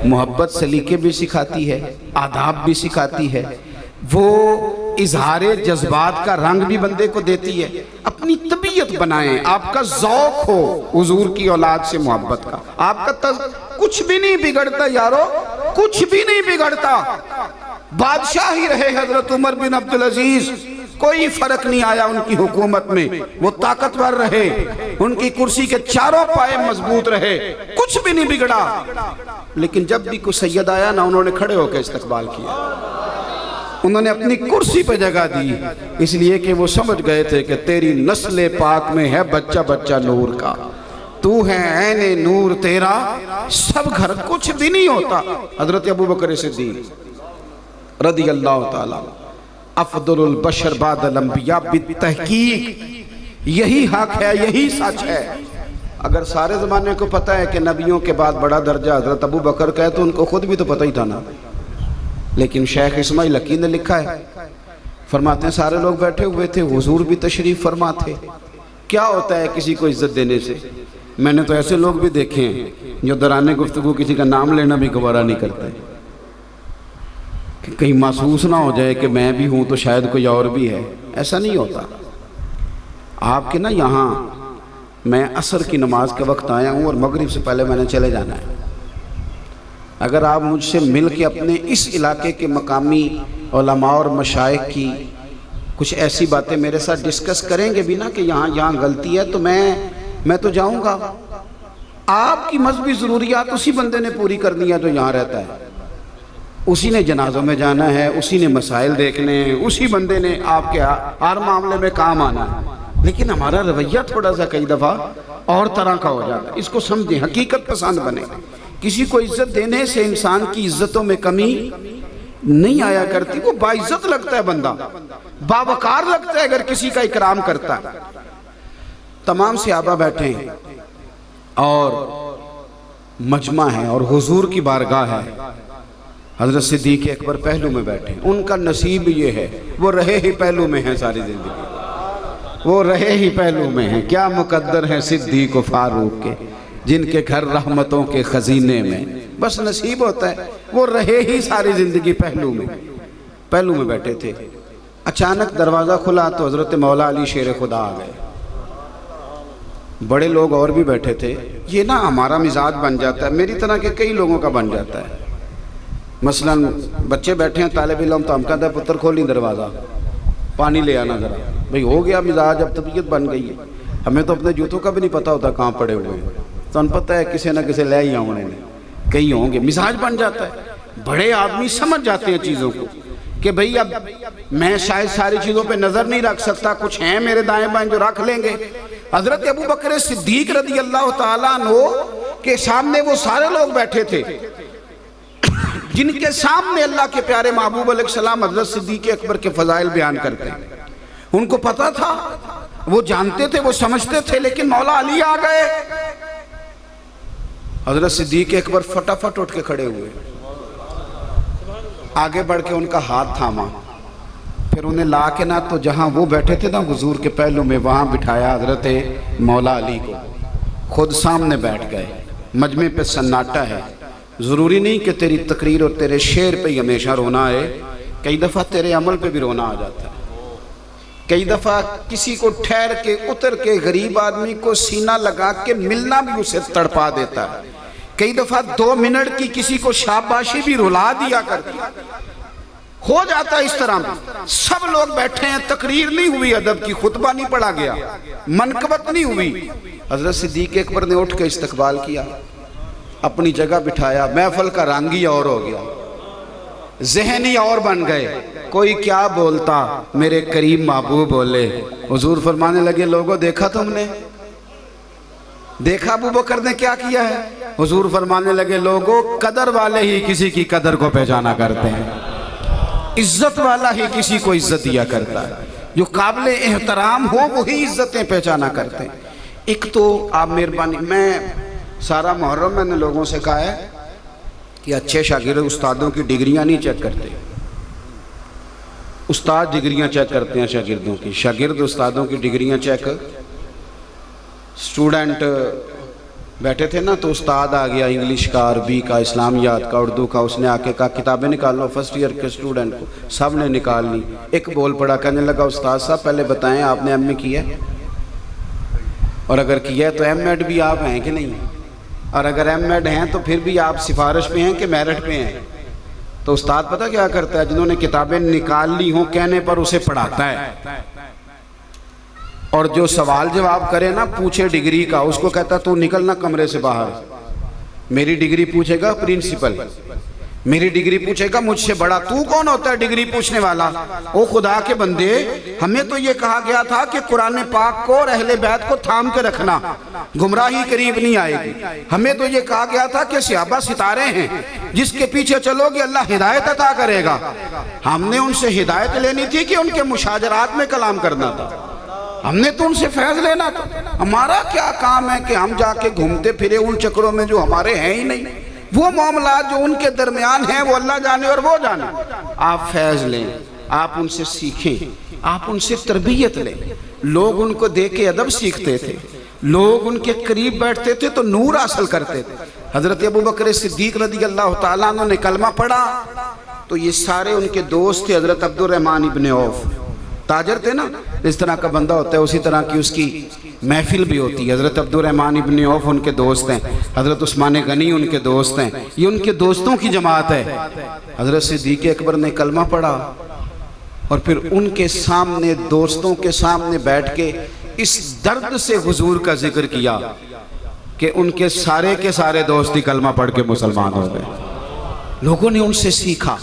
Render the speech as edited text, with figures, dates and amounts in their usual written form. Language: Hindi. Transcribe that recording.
मोहब्बत सलीके भी सिखाती है, आदाब भी सिखाती है, वो इजहारे जज्बात का रंग भी बंदे को देती है। अपनी तबीयत बनाएं, आपका ज़ौक़ हो हुजूर की औलाद से मोहब्बत का, आपका कुछ भी नहीं बिगड़ता यारो, कुछ भी नहीं बिगड़ता। बादशाह ही रहे हजरत उमर बिन अब्दुल अजीज, कोई फर्क नहीं आया उनकी हुकूमत में, वो ताकतवर रहे, उनकी कुर्सी के चारों पाए मजबूत रहे, कुछ भी नहीं बिगड़ा। लेकिन जब भी कोई सैयद आया ना, उन्होंने खड़े होकर इस्तकबाल किया, उन्होंने अपनी कुर्सी पर जगह दी, इसलिए कि वो समझ गए थे कि तेरी नस्ल पाक में है बच्चा बच्चा नूर का, तू है ऐने नूर तेरा सब घर, कुछ भी नहीं होता। हजरत अबू बकर सिद्दीक रदी अल्लाह ताला अफदलुल बशर बादल अंबिया बित्तहकीक, यही हक है, यही सच है। अगर सारे ज़माने को पता है कि नबियों के बाद बड़ा दर्जा हजरत अबू बकर का है, तो उनको खुद भी तो पता ही था ना। लेकिन शेख इस्माइल हकी ने लिखा है, फरमाते हैं सारे लोग बैठे हुए थे, हुजूर भी तशरीफ़ फरमा थे। क्या होता है किसी को इज्जत देने से? मैंने तो ऐसे लोग भी देखे हैं जो दौरान गुफ्तगू किसी का नाम लेना भी गवारा नहीं करते, कि कहीं महसूस ना हो जाए कि मैं भी हूँ तो शायद कोई और भी है। ऐसा नहीं होता। आपके ना यहाँ मैं असर की नमाज के वक्त आया हूँ और मगरिब से पहले मैंने चले जाना है। अगर आप मुझसे मिल के अपने इस इलाके के मकामी उलमा और मशाइख की कुछ ऐसी बातें मेरे साथ डिस्कस करेंगे भी ना कि यहाँ गलती है, तो मैं तो जाऊँगा। आपकी मजहबी ज़रूरियात उसी बंदे ने पूरी करनी है जो यहाँ रहता है, उसी ने जनाजों में जाना है, उसी ने मसाइल देखने हैं, उसी बंदे ने आपके हर मामले में काम आना है। लेकिन हमारा रवैया थोड़ा सा कई दफ़ा और तरह का हो जाता है। इसको समझें, हकीकत पसंद बने। किसी को इज्जत देने से इंसान की इज्जतों में कमी नहीं आया करती, वो बाइज्जत लगता है, बंदा बावकार लगता है अगर किसी का इकराम करता है। तमाम सहाबा बैठे हैं और मजमा है और हुजूर की बारगाह है। हजरत सिद्दीक अकबर पहलू में बैठे हैं। उनका नसीब ये है, वो रहे ही पहलू में हैं सारी जिंदगी, वो रहे ही पहलू में हैं। क्या मुकद्दर है सिद्दीक व फारूक के, जिनके घर रहमतों के खजीने में, बस नसीब होता है वो रहे ही सारी जिंदगी पहलू में बैठे थे। अचानक दरवाज़ा खुला तो हजरत मौला अली शेर खुदा आ गए। बड़े लोग और भी बैठे थे। ये ना हमारा मिजाज बन जाता है, मेरी तरह के कई लोगों का बन जाता है। मसलन बच्चे बैठे हैं तालिब इल्म, तो हम कहते हैं पुत्र खोली दरवाज़ा, पानी ले आना ज़रा। भाई हो गया मिजाज, अब तबीयत बन गई है। हमें तो अपने जूतों का भी नहीं पता होता कहाँ पड़े हुए हैं, तो हमें पता है किसी न किसी ले ही आने कहीं होंगे। मिजाज बन जाता है। बड़े आदमी समझ जाते हैं चीज़ों को कि भाई अब मैं शायद सारी चीज़ों पे नज़र नहीं रख सकता, कुछ हैं मेरे दाएं बाएं जो रख लेंगे। हजरत अबू बकर सिद्दीक रज़ी अल्लाह तआला अन्हु के सामने वो सारे लोग बैठे थे जिनके सामने अल्लाह के प्यारे महबूब अलैहिस्सलाम हजरत सिद्दीक अकबर के फजाइल बयान करते हैं। उनको पता था, वो जानते थे, वो समझते थे, लेकिन मौला अली आ गए। हजरत सिद्दीक अकबर फटाफट उठ के खड़े हुए, आगे बढ़ के उनका हाथ थामा, फिर उन्हें ला के ना तो जहां वो बैठे थे ना हुजूर के पहलू में, वहां बिठाया हजरत मौला अली को, खुद सामने बैठ गए। मजमे पे सन्नाटा है। ज़रूरी नहीं कि तेरी तकरीर और तेरे शेर पे ही हमेशा रोना है, कई दफ़ा तेरे अमल पे भी रोना आ जाता है। कई दफ़ा किसी को ठहर के उतर के गरीब आदमी को सीना लगा के मिलना भी उसे तड़पा देता है। कई दफ़ा 2 मिनट की किसी को शाबाशी भी रुला दिया करती हो जाता है। इस तरह सब लोग बैठे हैं, तकरीर नहीं हुई, अदब की खुतबा नहीं पढ़ा गया, मनकबत नहीं हुई। हजरत सिद्दीक अकबर ने उठ के इस्तकबाल किया, अपनी जगह बिठाया। महफल का रंग ही और हो गया, जहन ही और बन गए। कोई क्या बोलता, मेरे करीम महबूब बोले। हुजूर फरमाने लगे, लोगों देखा तुमने, देखा अबू बकर ने क्या किया है? हुजूर फरमाने लगे, लोगों कदर वाले ही किसी की कदर को पहचाना करते हैं, इज्जत वाला ही किसी को इज्जत दिया करता है। जो काबिल एहतराम हो वही इज्जतें पहचाना करते हैं। एक तो आप मेहरबानी, मैं सारा मुहर्रम मैंने लोगों से कहा है कि अच्छे शागिर्द उस्तादों की डिग्रियां नहीं चेक करते, उस्ताद डिग्रियां चेक करते हैं शागिर्दों की। शागिर्द उस्तादों की डिग्रियां चेक, स्टूडेंट बैठे थे ना तो उस्ताद आ गया, इंग्लिश का, अरबी का, इस्लामियात का, उर्दू का। उसने आके कहा किताबें निकाल लो फर्स्ट ईयर के स्टूडेंट को। सब ने निकाल ली। एक बोल पड़ा, कहने लगा उस्ताद साहब पहले बताएं आपने एमए किया है, और अगर किया है तो एमएड भी आप हैं कि नहीं, और अगर एमएड हैं तो फिर भी आप सिफारिश पे हैं कि मेरिट पे हैं। तो उस्ताद पता क्या करता है, जिन्होंने किताबें निकाल ली हों कहने पर उसे पढ़ाता है, और जो सवाल जवाब करे ना, पूछे डिग्री का, उसको कहता तू निकलना कमरे से बाहर। मेरी डिग्री पूछेगा प्रिंसिपल, मेरी डिग्री पूछेगा मुझसे बड़ा, तू कौन होता है डिग्री पूछने वाला। ओ खुदा के बंदे, हमें तो ये कहा गया था कि कुरान पाक को और अहले बैत को थाम के रखना, गुमराही करीब नहीं आएगी। हमें तो ये कहा गया था कि सहाबा सितारे हैं, जिसके पीछे चलोगे अल्लाह हिदायत अता करेगा। हमने उनसे हिदायत लेनी थी कि उनके मुशाजरात में कलाम करना था, हमने तो उनसे फैज लेना था। हमारा क्या काम है कि हम जाके घूमते फिरे उन चक्रों में जो हमारे हैं ही नहीं। वो मामला जो उनके दरमियान है वो अल्लाह जाने और वो जाने। आप फैज लें, आप उनसे सीखें, आप उनसे तरबियत लें। लोग उनको देख के अदब सीखते थे, लोग उनके करीब बैठते थे तो नूर हासिल करते थे। हजरत अबू बकर सिद्दीक रज़ी अल्लाह तआला अन्हु ने कलमा पढ़ा तो ये सारे उनके दोस्त थे। हजरत अब्दुर्रहमान इब्ने औफ ताजर थे ना, इस तरह का बंदा होता है उसी तरह की उसकी महफिल भी होती है। हज़रत अब्दुर्रहमान इब्ने औफ उनके दोस्त हैं, हज़रत उस्मान गनी उनके दोस्त हैं, ये उनके दोस्तों की जमात है। हज़रत सिद्दीक़ अकबर ने कलमा पढ़ा और फिर उनके सामने, दोस्तों के सामने बैठ के इस दर्द से हुजूर का जिक्र किया कि उनके सारे के सारे दोस्त ही कलमा पढ़ के मुसलमान हो गए। लोगों ने उनसे सीखा।